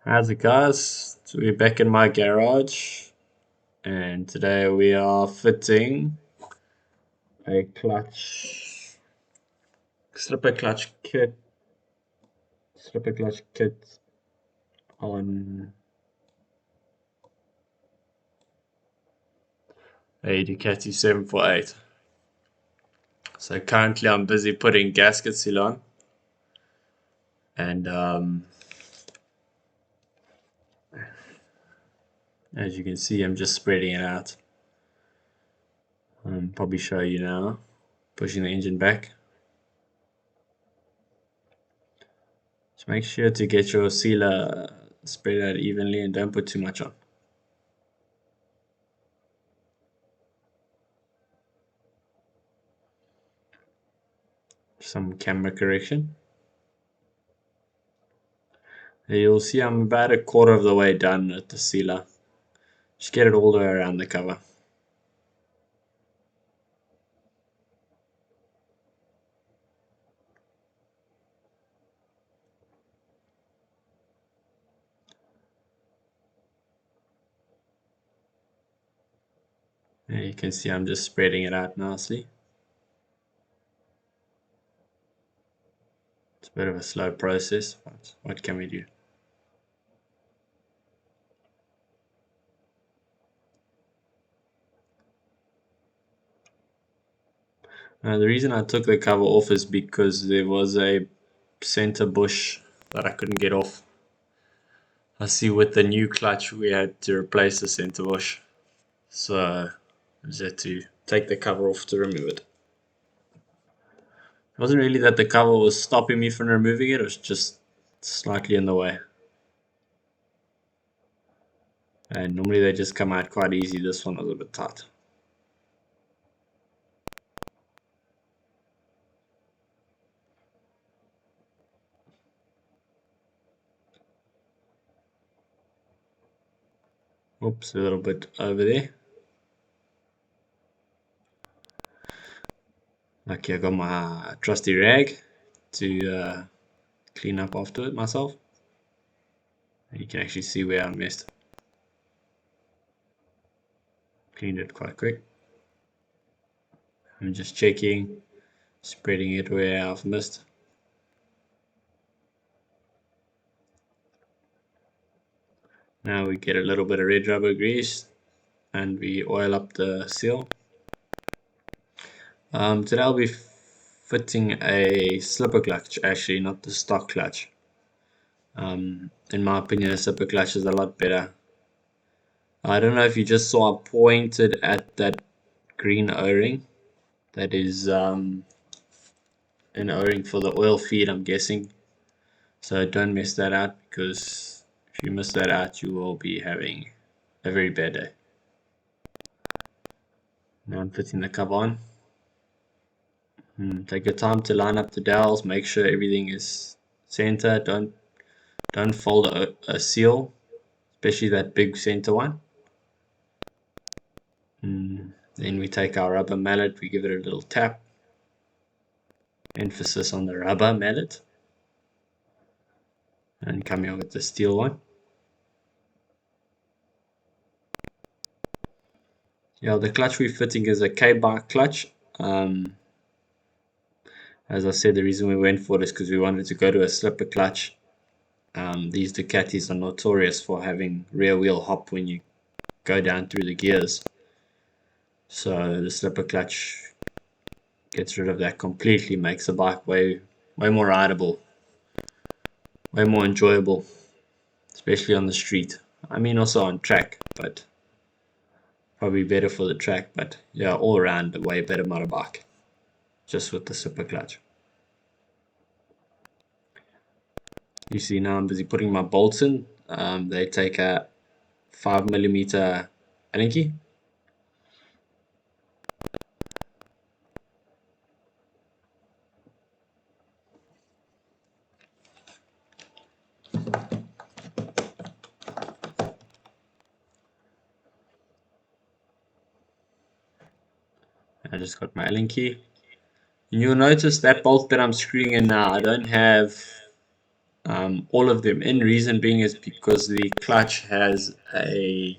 How's it, guys? So we're back in my garage, and today we are fitting a slipper clutch kit on a Ducati 748. So currently I'm busy putting gasket seal on, and as you can see, I'm just spreading it out. Probably show you now, pushing the engine back. Just make sure to get your sealer spread out evenly and don't put too much on. Some camera correction. You'll see I'm about a quarter of the way done at the sealer. Just get it all the way around the cover. And you can see I'm just spreading it out nicely. It's a bit of a slow process, but what can we do? The reason I took the cover off is because there was a center bush that I couldn't get off. I see with the new clutch we had to replace the center bush, so I just had to take the cover off to remove it. It wasn't really that the cover was stopping me from removing it, it was just slightly in the way. And normally they just come out quite easy. This one was a bit tight. Oops, a little bit over there. Okay, I got my trusty rag to clean up after it myself. You can actually see where I missed. Cleaned it quite quick. I'm just checking, spreading it where I've missed. Now we get a little bit of red rubber grease and we oil up the seal. Today I'll be fitting a slipper clutch, actually not the stock clutch. In my opinion, a slipper clutch is a lot better. I don't know if you just saw I pointed at that green O-ring. That is an O-ring for the oil feed, I'm guessing. So don't miss that out, because if you miss that out, you will be having a very bad day. Now I'm putting the cover on. Take your time to line up the dowels. Make sure everything is center. Don't fold a seal, especially that big center one. Then we take our rubber mallet. We give it a little tap. Emphasis on the rubber mallet. And come here with the steel one. Yeah, the clutch we're fitting is a K-bar clutch. As I said, the reason we went for it is because we wanted to go to a slipper clutch. These Ducatis are notorious for having rear wheel hop when you go down through the gears. So the slipper clutch gets rid of that completely, makes the bike way more rideable, way more enjoyable, especially on the street. I mean also on track, but probably better for the track, but yeah, all around a way better motorbike, just with the slipper clutch. You see now I'm busy putting my bolts in. They take a 5mm Allen key. I just got my Allen key. And you'll notice that bolt that I'm screwing in now, I don't have all of them. In reason being is because the clutch has a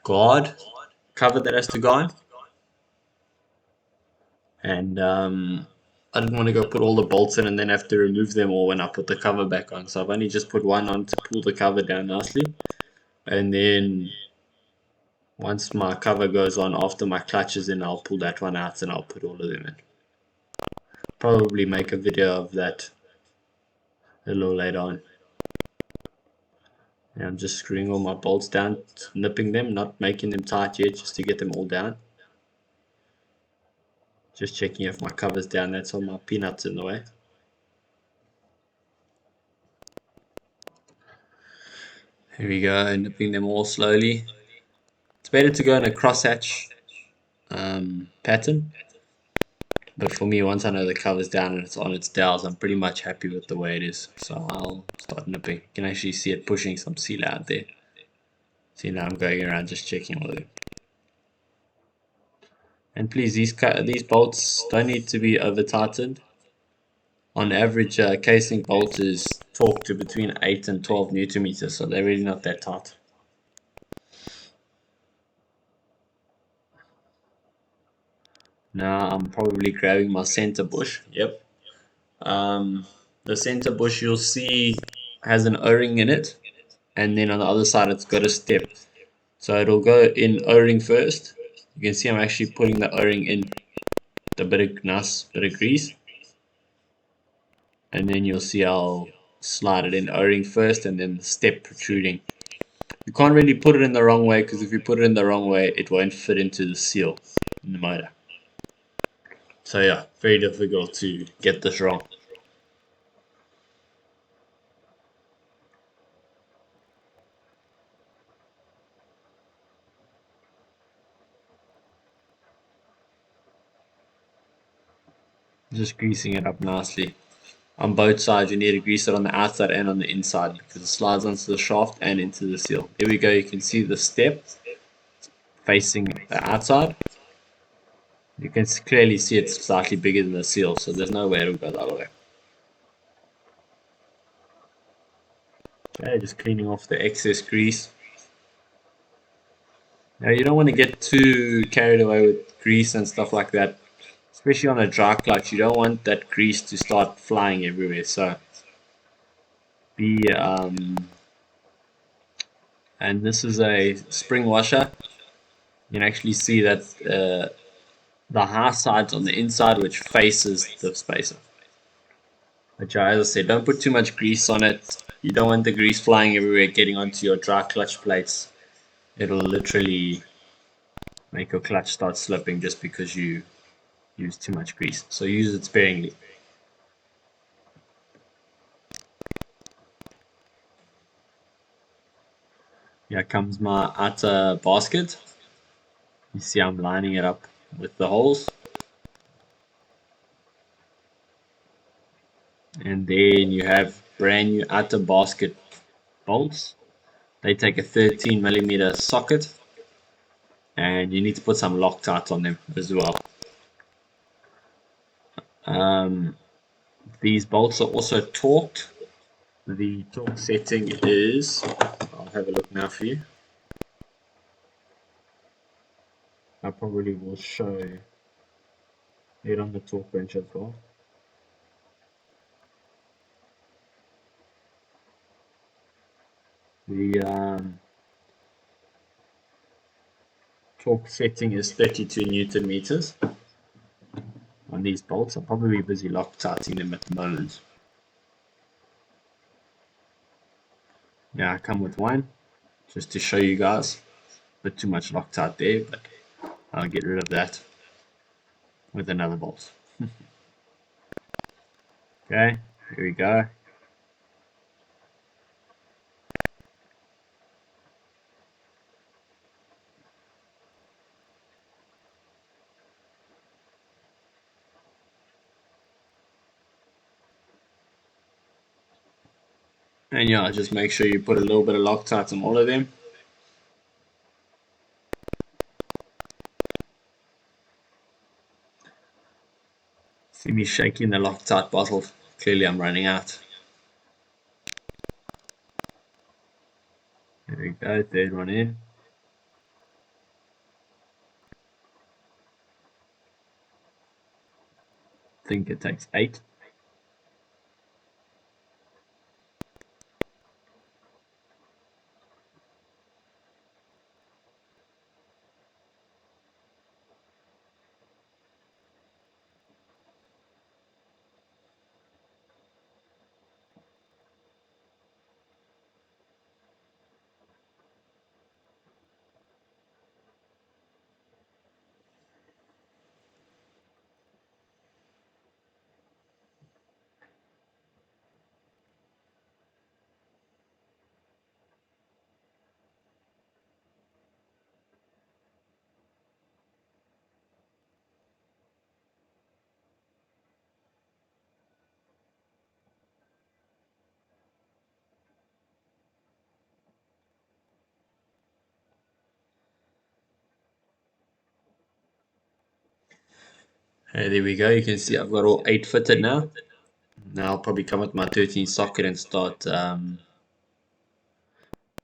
guard cover that has to go on, and I didn't want to go put all the bolts in and then have to remove them all when I put the cover back on. So I've only just put one on to pull the cover down nicely, and then once my cover goes on after my clutch is in, I'll pull that one out and I'll put all of them in. Probably make a video of that a little later on. And I'm just screwing all my bolts down, nipping them, not making them tight yet, just to get them all down. Just checking if my cover's down, that's all my peanuts in the way. Here we go, nipping them all slowly. It's better to go in a crosshatch pattern. But for me, once I know the cover's down and it's on its dowels, I'm pretty much happy with the way it is. So I'll start nipping. You can actually see it pushing some sealer out there. See, now I'm going around just checking all of them. And please, these bolts don't need to be over tightened. On average, casing bolt is torqued to between 8 and 12 Newton meters, so they're really not that tight. Now I'm probably grabbing my center bush. Yep. The center bush you'll see has an O-ring in it, and then on the other side it's got a step. So it'll go in O-ring first. You can see I'm actually putting the O-ring in the nice bit of grease, and then you'll see I'll slide it in O-ring first and then the step protruding. You can't really put it in the wrong way, because if you put it in the wrong way it won't fit into the seal in the motor. So yeah, very difficult to get this wrong. Just greasing it up nicely. On both sides you need to grease it on the outside and on the inside, because it slides onto the shaft and into the seal. Here we go, you can see the step facing the outside. You can clearly see it's slightly bigger than the seal, so there's no way it'll go the other way. Okay, just cleaning off the excess grease. Now you don't want to get too carried away with grease and stuff like that, especially on a dry clutch. You don't want that grease to start flying everywhere, so be and this is a spring washer. You can actually see that the high side's on the inside, which faces the spacer. But yeah, as I said, don't put too much grease on it. You don't want the grease flying everywhere, getting onto your dry clutch plates. It'll literally make your clutch start slipping just because you use too much grease. So use it sparingly. Here comes my outer basket. You see I'm lining it up with the holes. And then you have brand new outer basket bolts. They take a 13mm socket, and you need to put some Loctite on them as well. These bolts are also torqued. The torque setting is, I'll have a look now for you. I probably will show it on the torque wrench as well. The torque setting is 32 Newton meters on these bolts. I'm probably busy Loctiting them at the moment. Now I come with one just to show you guys. A bit too much Loctite there, but I'll get rid of that with another bolt. Okay, here we go. And yeah, just make sure you put a little bit of Loctite on all of them. See me shaking the Loctite bottle. Clearly I'm running out. There we go, third one in. I think it takes 8. Hey, there we go. You can see I've got all 8 fitted now. Now I'll probably come with my 13 socket and start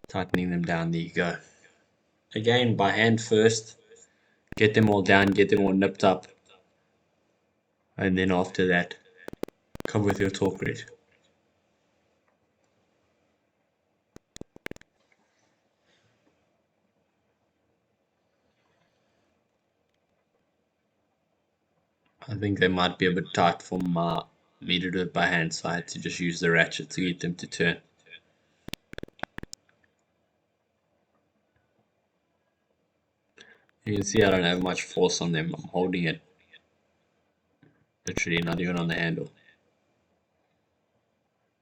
tightening them down. There you go. Again, by hand first. Get them all down, get them all nipped up. And then after that, come with your torque wrench. I think they might be a bit tight for me to do it by hand, so I had to just use the ratchet to get them to turn. You can see I don't have much force on them. I'm holding it literally not even on the handle.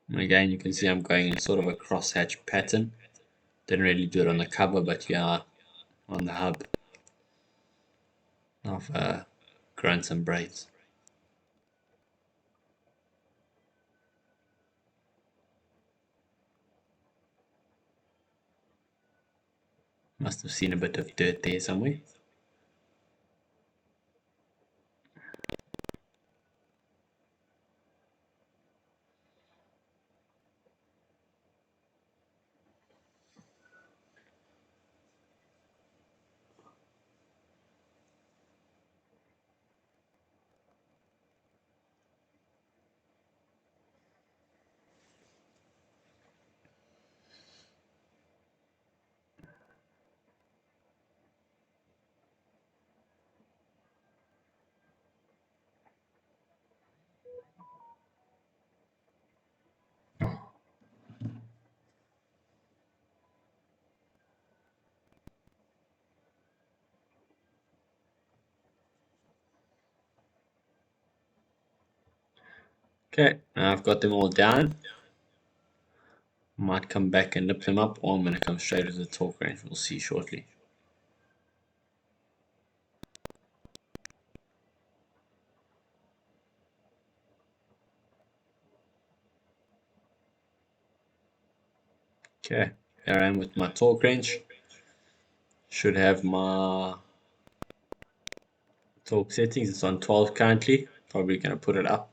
And again, you can see I'm going in sort of a crosshatch pattern. Didn't really do it on the cover, but yeah, on the hub. I've grown some braids. Must have seen a bit of dirt there somewhere. Okay, now I've got them all down. Might come back and nip them up, or I'm going to come straight to the torque wrench. We'll see shortly. Okay, here I am with my torque wrench. Should have my torque settings. It's on 12 currently. Probably going to put it up.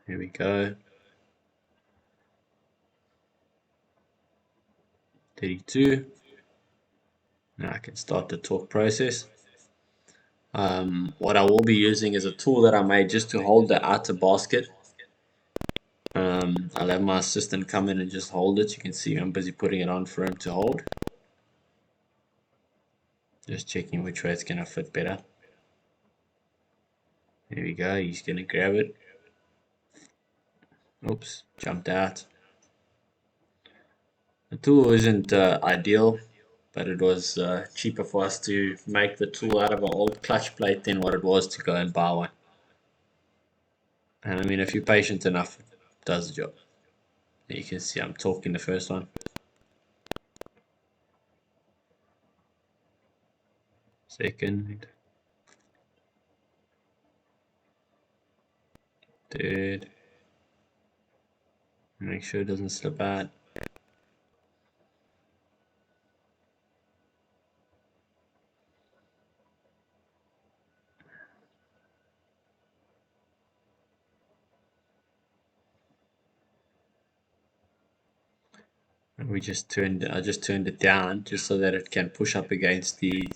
Here we go. 32. Now I can start the torque process. What I will be using is a tool that I made just to hold the outer basket. I'll have my assistant come in and just hold it. You can see I'm busy putting it on for him to hold. Just checking which way it's going to fit better. There we go, he's going to grab it. Oops, jumped out. The tool isn't ideal, but it was cheaper for us to make the tool out of an old clutch plate than what it was to go and buy one. And I mean, if you're patient enough, it does the job. You can see I'm torquing the first one. Second. Third. Make sure it doesn't slip out. I just turned it down just so that it can push up against the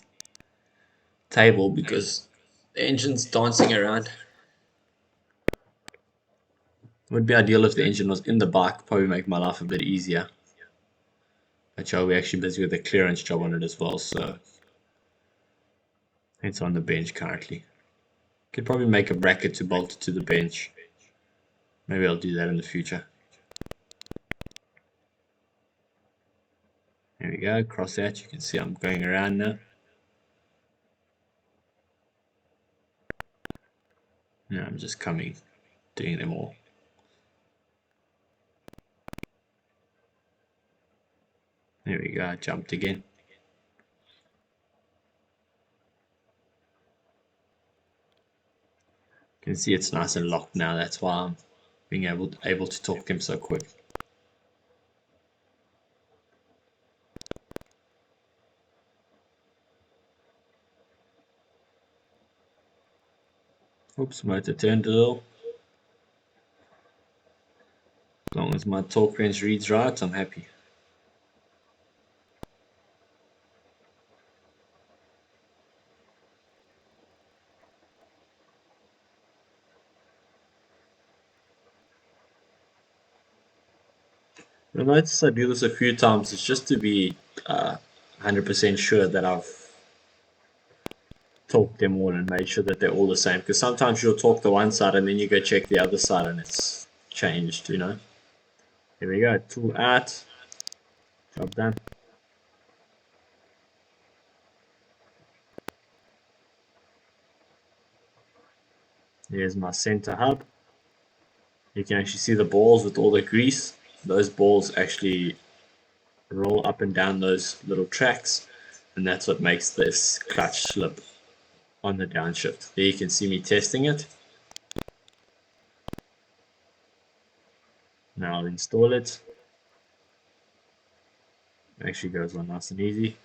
table because the engine's dancing around. It would be ideal if the engine was in the bike, probably make my life a bit easier. But yeah, we're actually busy with a clearance job on it as well, so it's on the bench currently. Could probably make a bracket to bolt it to the bench. Maybe I'll do that in the future. There we go, cross that. You can see I'm going around now. Now I'm just doing them all. There we go, I jumped again. You can see it's nice and locked now, that's why I'm being able to torque them so quick. Oops, motor turned a little. As long as my torque wrench reads right, I'm happy. You'll notice I do this a few times. It's just to be 100% sure that I've torqued them all and made sure that they're all the same. Because sometimes you'll torque the one side and then you go check the other side and it's changed, you know. Here we go, tool out, job done. Here's my center hub. You can actually see the balls with all the grease. Those balls actually roll up and down those little tracks, and that's what makes this clutch slip on the downshift. There you can see me testing it. Now I'll install it. It actually goes on nice and easy.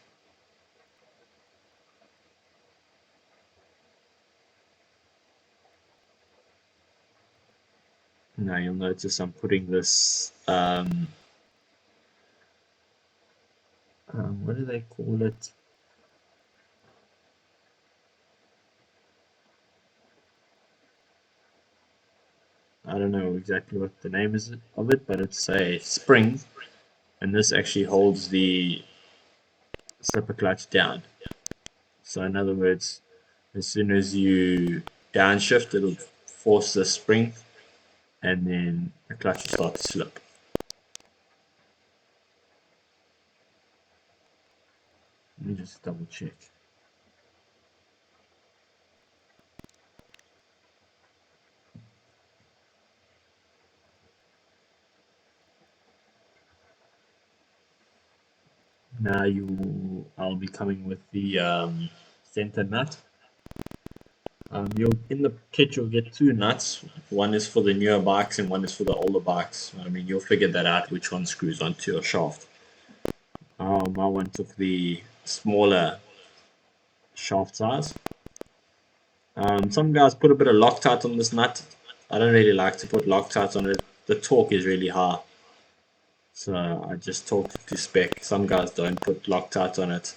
Now you'll notice I'm putting this, what do they call it? I don't know exactly what the name is of it, but it's a spring, and this actually holds the slipper clutch down. So in other words, as soon as you downshift, it'll force the spring, and then the clutch will start to slip. Let me just double check. Now I'll be coming with the center nut. In the kit you'll get two nuts. One is for the newer bikes and one is for the older bikes. I mean, you'll figure that out which one screws onto your shaft. My one took the smaller shaft size. Some guys put a bit of Loctite on this nut. I don't really like to put Loctite on it. The torque is really high, so I just torque it to spec. Some guys don't put Loctite on it.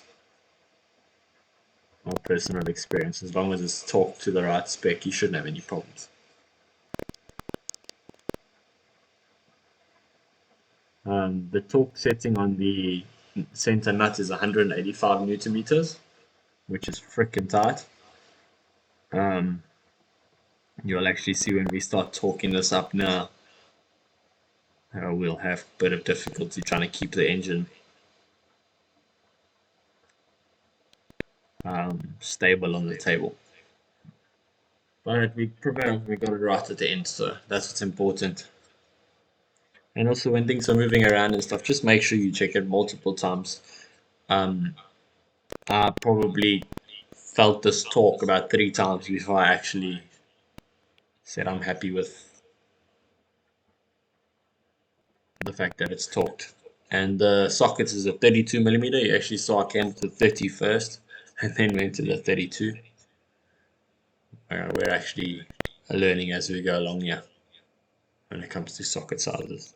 My personal experience, as long as it's torqued to the right spec, you shouldn't have any problems. The torque setting on the center nut is 185 newton meters, which is freaking tight. You'll actually see when we start torquing this up now, we'll have a bit of difficulty trying to keep the engine stable on the table. But we prevailed, we got it right at the end, so that's what's important. And also when things are moving around and stuff, just make sure you check it multiple times. I probably felt this torque about 3 times before I actually said I'm happy with the fact that it's torqued. And the sockets is a 32 millimeter. You actually saw I came to the 30 first and then went to the 32. We're actually learning as we go along here when it comes to socket sizes.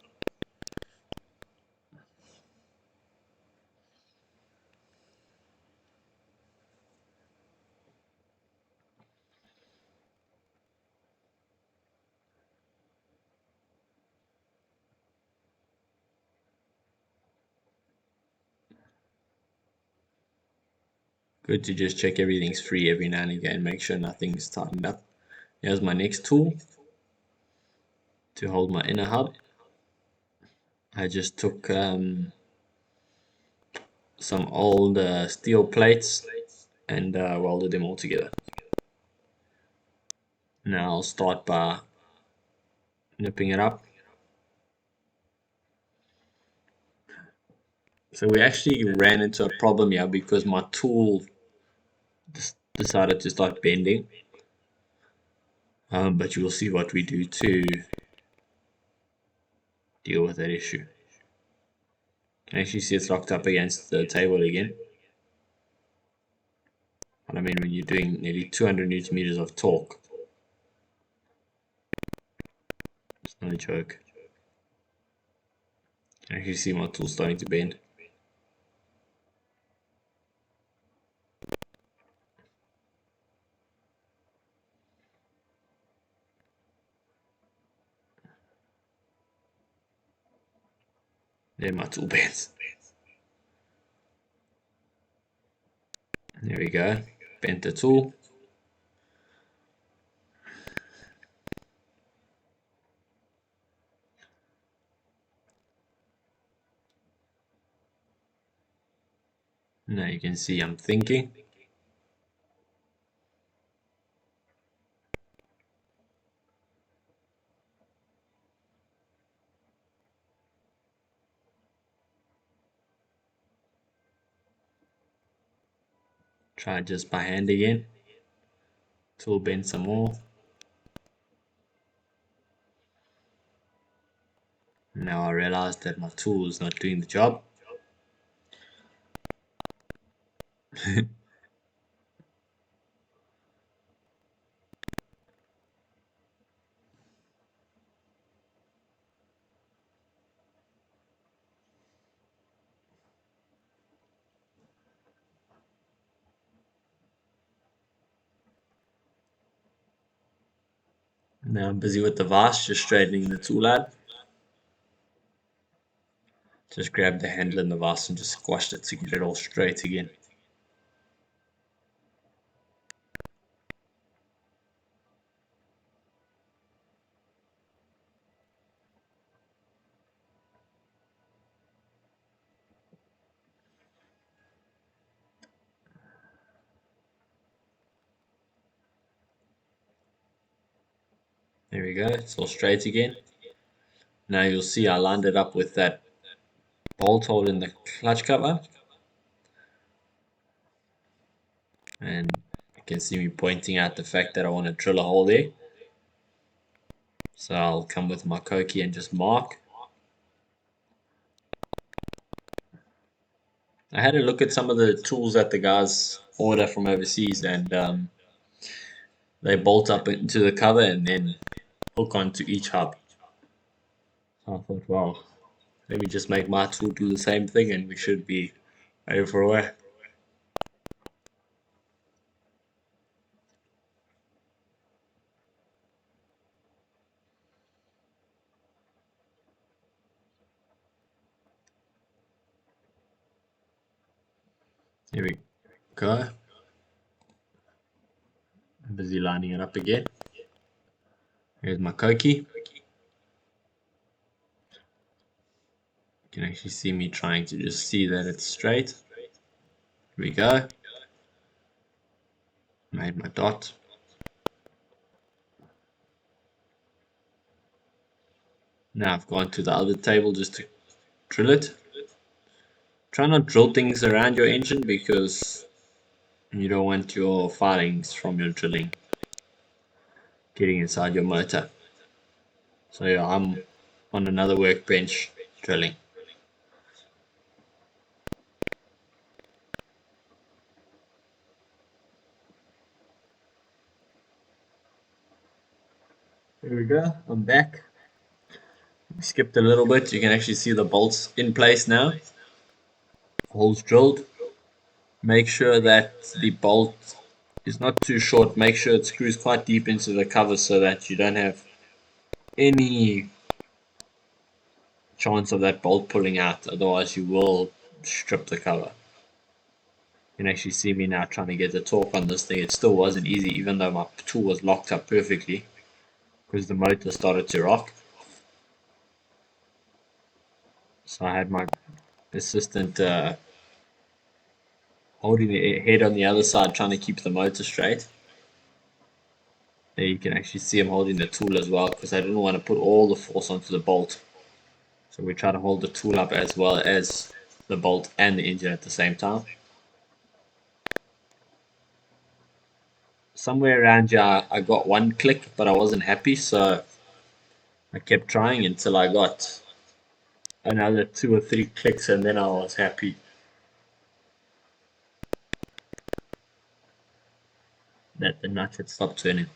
Good to just check everything's free every now and again, make sure nothing's tightened up. Here's my next tool to hold my inner hub. I just took some old steel plates and welded them all together. Now I'll start by nipping it up. So we actually ran into a problem here because my tool decided to start bending. But you will see what we do to deal with that issue. You can actually see it's locked up against the table again. And I mean, when you're doing nearly 200 newton meters of torque, it's not a joke. You can actually see my tool starting to bend. There my tool bends. There we go. Bent the tool. Now you can see I'm thinking. Try just by hand again. Tool bend some more. Now I realize that my tool is not doing the job. Now I'm busy with the vise, just straightening the tool out. Just grab the handle in the vise and just squashed it to get it all straight again. There we go, it's all straight again. Now you'll see I lined it up with that bolt hole in the clutch cover. And you can see me pointing out the fact that I want to drill a hole there. So I'll come with my Koki and just mark. I had a look at some of the tools that the guys order from overseas, and they bolt up into the cover and then hook onto each hub. So I thought, well, let me just make my tool do the same thing and we should be over away. Here we go. I'm busy lining it up again. Here's my Koki. You can actually see me trying to just see that it's straight. Here we go. Made my dot. Now I've gone to the other table just to drill it. Try not drill things around your engine because you don't want your filings from your drilling getting inside your motor. So yeah, I'm on another workbench drilling. There we go, I'm back. Skipped a little bit, you can actually see the bolts in place now. Holes drilled. Make sure that the bolt is not too short, make sure it screws quite deep into the cover so that you don't have any chance of that bolt pulling out, otherwise you will strip the cover. You can actually see me now trying to get the torque on this thing. It still wasn't easy, even though my tool was locked up perfectly, because the motor started to rock. So I had my assistant holding the head on the other side, trying to keep the motor straight. There you can actually see him holding the tool as well, because I didn't want to put all the force onto the bolt. So we try to hold the tool up as well as the bolt and the engine at the same time. Somewhere around here I got one click, but I wasn't happy, so I kept trying until I got another 2 or 3 clicks, and then I was happy that the nut had stopped turning.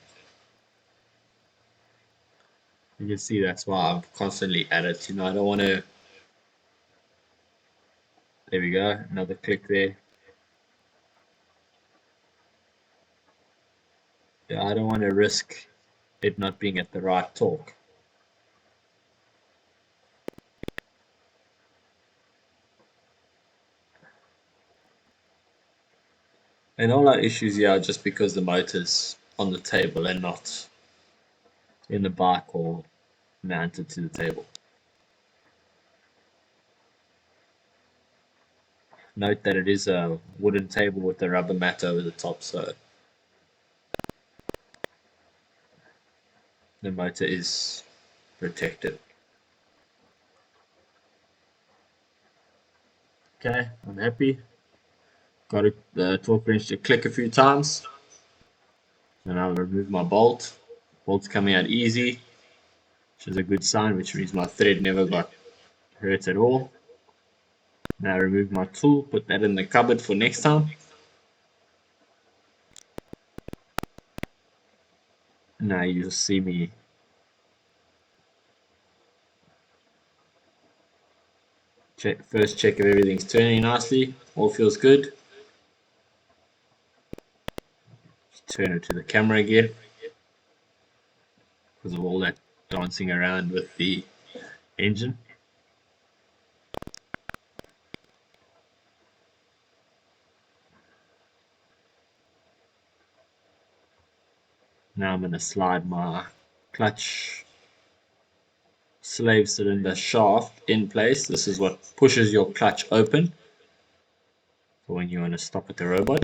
You can see that's why I've constantly at it. I don't want to. There we go, another click there. Yeah, I don't want to risk it not being at the right torque. And all our issues here are just because the motor's on the table and not in the bike or mounted to the table. Note that it is a wooden table with a rubber mat over the top, so the motor is protected. Okay, I'm happy. Got the torque wrench to click a few times. And I'll remove my bolt. Bolt's coming out easy, which is a good sign, which means my thread never got hurt at all. Now remove my tool, put that in the cupboard for next time. Now you'll see me first check if everything's turning nicely, all feels good. Turn it to the camera again because of all that dancing around with the engine. Now I'm going to slide my clutch slave cylinder shaft in place. This is what pushes your clutch open for when you want to stop at the robot.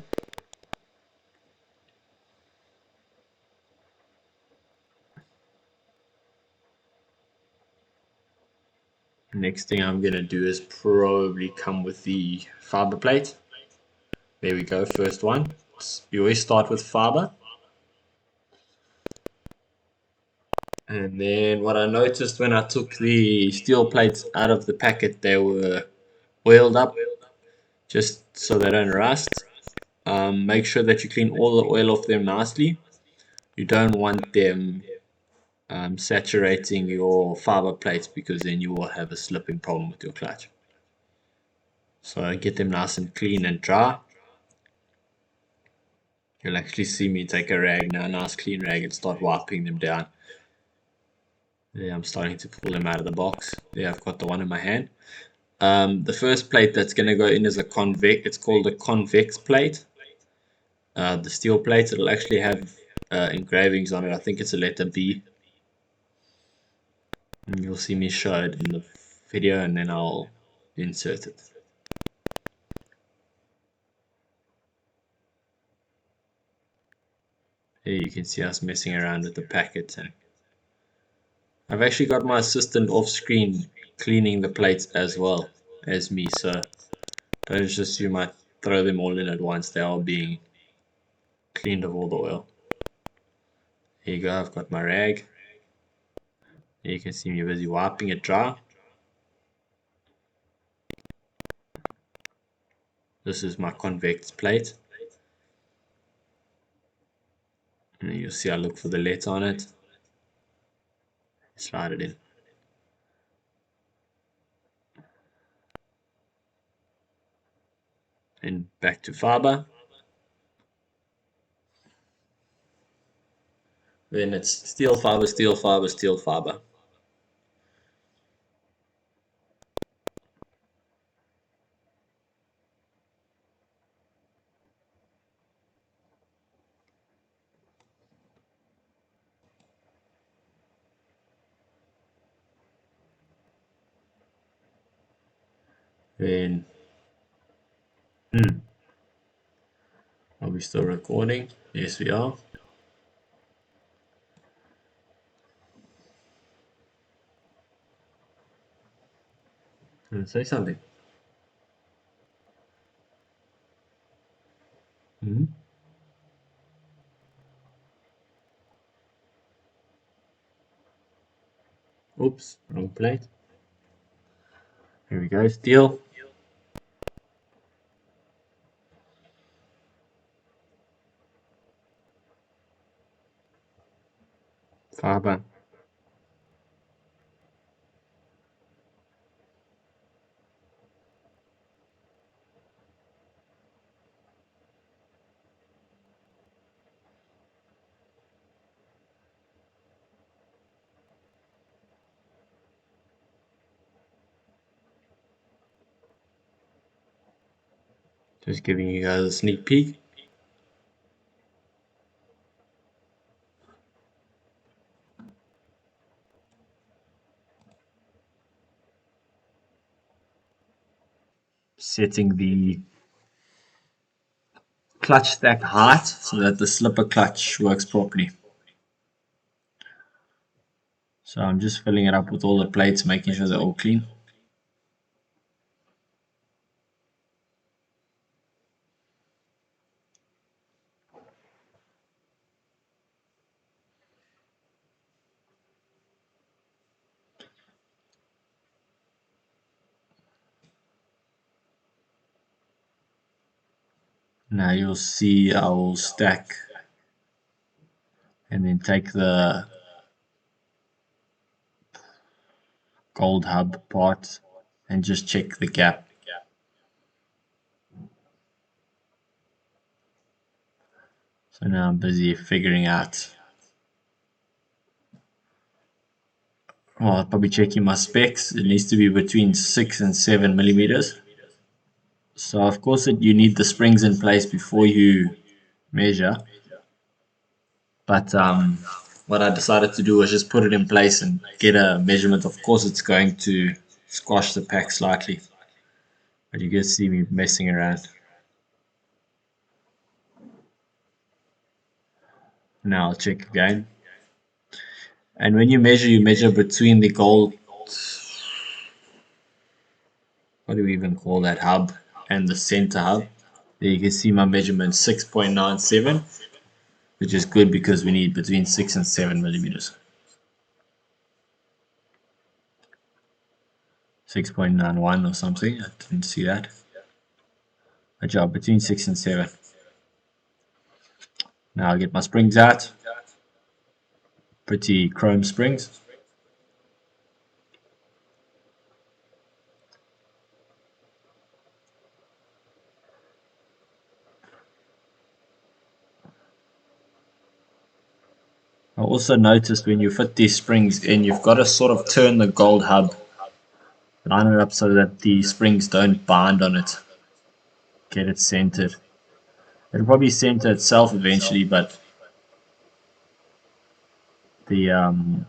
Next thing I'm going to do is probably come with the fiber plate. There we go, first one. You always start with fiber. And then what I noticed when I took the steel plates out of the packet, they were oiled up just so they don't rust. Make sure that you clean all the oil off them nicely. You don't want them saturating your fiber plates, because then you will have a slipping problem with your clutch. So get them nice and clean and dry. You'll actually see me take a rag now, a nice clean rag, and start wiping them down. There, I'm starting to pull them out of the box. There, I've got the one in my hand. The first plate that's going to go in is a convex. It's called a convex plate. The steel plate, it'll actually have engravings on it. I think it's a letter B. And you'll see me show it in the video, and then I'll insert it. Here you can see us messing around with the packets, and I've actually got my assistant off screen cleaning the plates as well as me, so don't just assume I throw them all in at once. They are being cleaned of all the oil. Here you go, I've got my rag. Here you can see me busy wiping it dry. This is my convex plate. And you'll see I look for the letter on it. Slide it in. And back to fiber. Then it's steel fiber, steel fiber, steel fiber. Then, hmm, are we still recording? Yes, we are. Say something. Hmm. Oops, wrong plate. Here we go, steel. Fiber. Just giving you guys a sneak peek. Setting the clutch stack height so that the slipper clutch works properly. So I'm just filling it up with all the plates, making sure they're all clean. Now you'll see I will stack and then take the gold hub part and just check the gap. So now I'm busy figuring out, well, probably checking my specs. It needs to be between 6 and 7 millimeters. So of course you need the springs in place before you measure. But what I decided to do was just put it in place and get a measurement. Of course it's going to squash the pack slightly, but you can see me messing around. Now I'll check again. And when you measure between the gold, what do we even call that hub, and the center hub. There you can see my measurement 6.97, which is good because we need between 6 and 7 millimeters. 6.91 or something, I didn't see that. A job between 6 and 7. Now I'll get my springs out. Pretty chrome springs. I also noticed when you fit these springs in, you've got to sort of turn the gold hub, line it up so that the springs don't bind on it. Get it centered. It'll probably center itself eventually, but the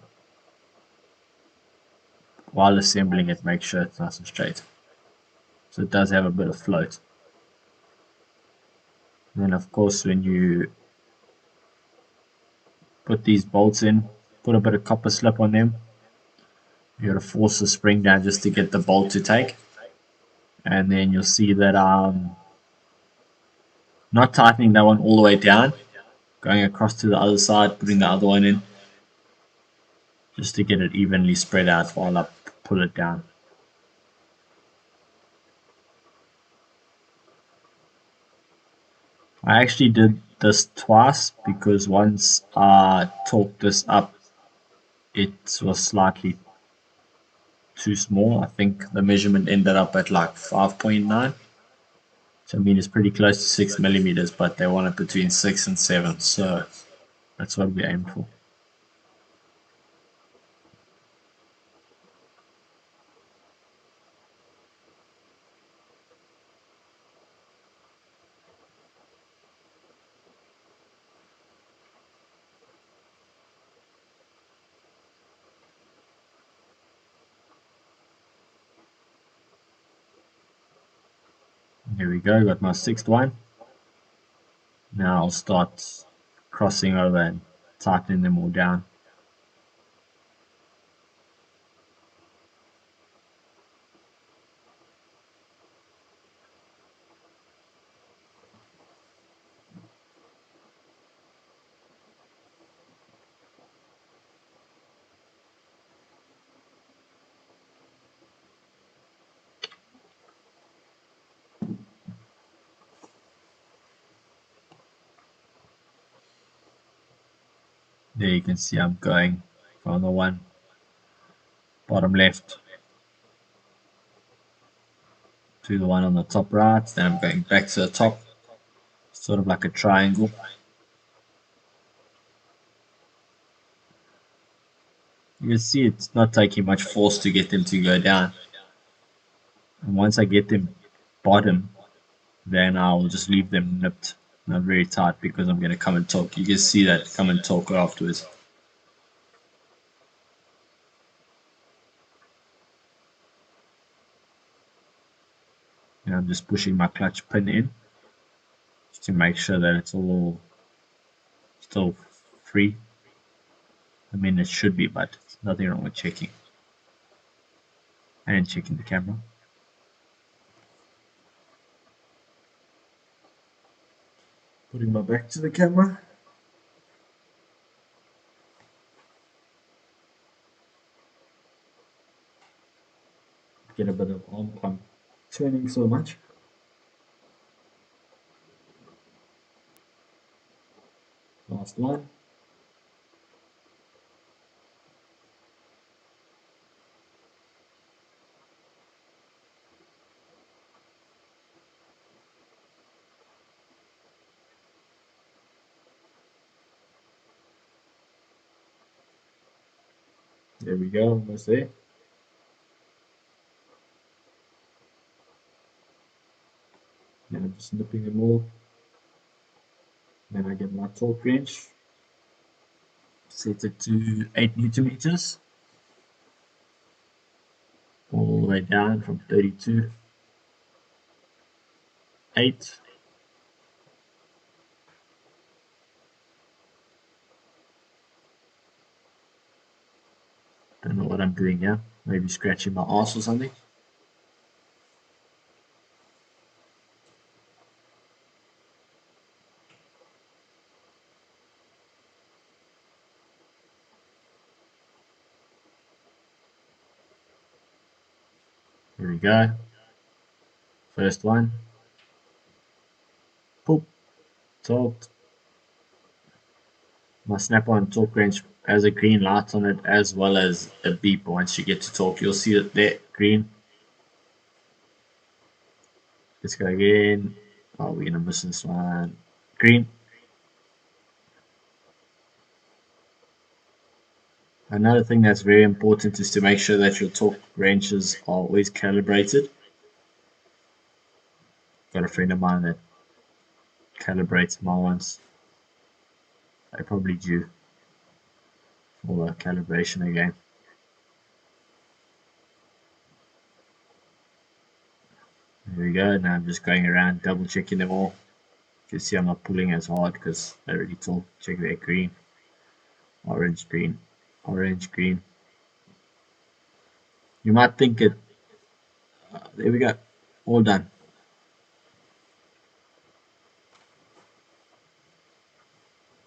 while assembling it, make sure it's nice and straight. So it does have a bit of float. And then of course when you put these bolts in, put a bit of copper slip on them. You gotta force the spring down just to get the bolt to take. And then you'll see that I'm not tightening that one all the way down, going across to the other side, putting the other one in, just to get it evenly spread out while I pull it down. I actually did this twice because once I torqued this up, it was slightly too small. I think the measurement ended up at like 5.9. So I mean it's pretty close to 6 millimeters, but they want it between 6 and 7. So that's what we aim for. Here we go, got my sixth one. Now I'll start crossing over and tightening them all down. There you can see I'm going from the one bottom left to the one on the top right, then I'm going back to the top, sort of like a triangle. You can see it's not taking much force to get them to go down. And once I get them bottom, then I'll just leave them nipped, not very tight, because I'm going to come and talk. You can see that come and talk afterwards. And I'm just pushing my clutch pin in just to make sure that it's all still free. I mean, it should be, but there's nothing wrong with checking. And checking the camera. Putting my back to the camera. Get a bit of arm pump turning so much. Last one. There we go, almost there. Then I'm just nipping them all. Then I get my torque wrench, set it to 8 Newton meters, all the way down from 32, 8. Don't know what I'm doing here. Maybe scratching my ass or something. Here we go. First one. Poop. Torqued. My snap-on torque wrench has a green light on it as well as a beep once you get to torque. You'll see it there, green. Let's go again. Oh, we're gonna miss this one. Green. Another thing that's very important is to make sure that your torque wrenches are always calibrated. Got a friend of mine that calibrates my ones. I probably due for a calibration again. There we go. Now I'm just going around double checking them all. You can see I'm not pulling as hard because I already told. Check there, green, orange, green, orange, green. You might think it. There we go. All done.